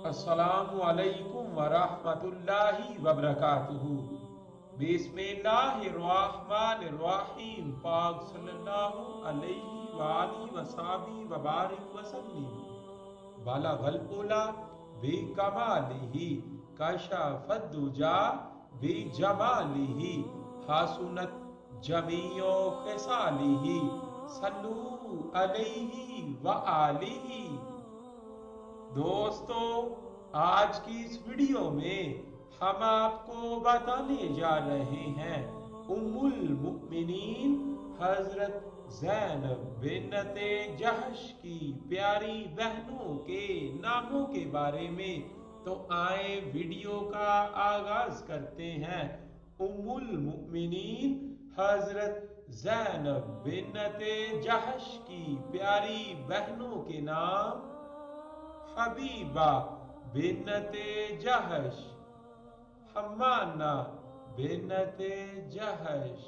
अस्सलामु अलैकुम वरहमतुल्लाहि वबरकातुहू। बिस्मिल्लाहिर्रहमानिर्रहीम। पाक सल्लल्लाहु अलैहि वाली वसाबी वबारिक वसल्लम। बलगल उला बिकमालिही कशफद दुजा बिजमालिही हसनत जमीओ खिसालिही सल्लू अलैहि व आलिही। दोस्तों, आज की इस वीडियो में हम आपको बताने जा रहे हैं उम्मुल मुमिनीन हजरत ज़ैनब बिन्ते जहश की प्यारी बहनों के नामों के बारे में। तो आए वीडियो का आगाज करते हैं। उम्मुल मुमिनीन हजरत ज़ैनब बिन्ते जहश की प्यारी बहनों के नाम हबीबा बिन्ते जहश, हम्माना बिन्ते जहश,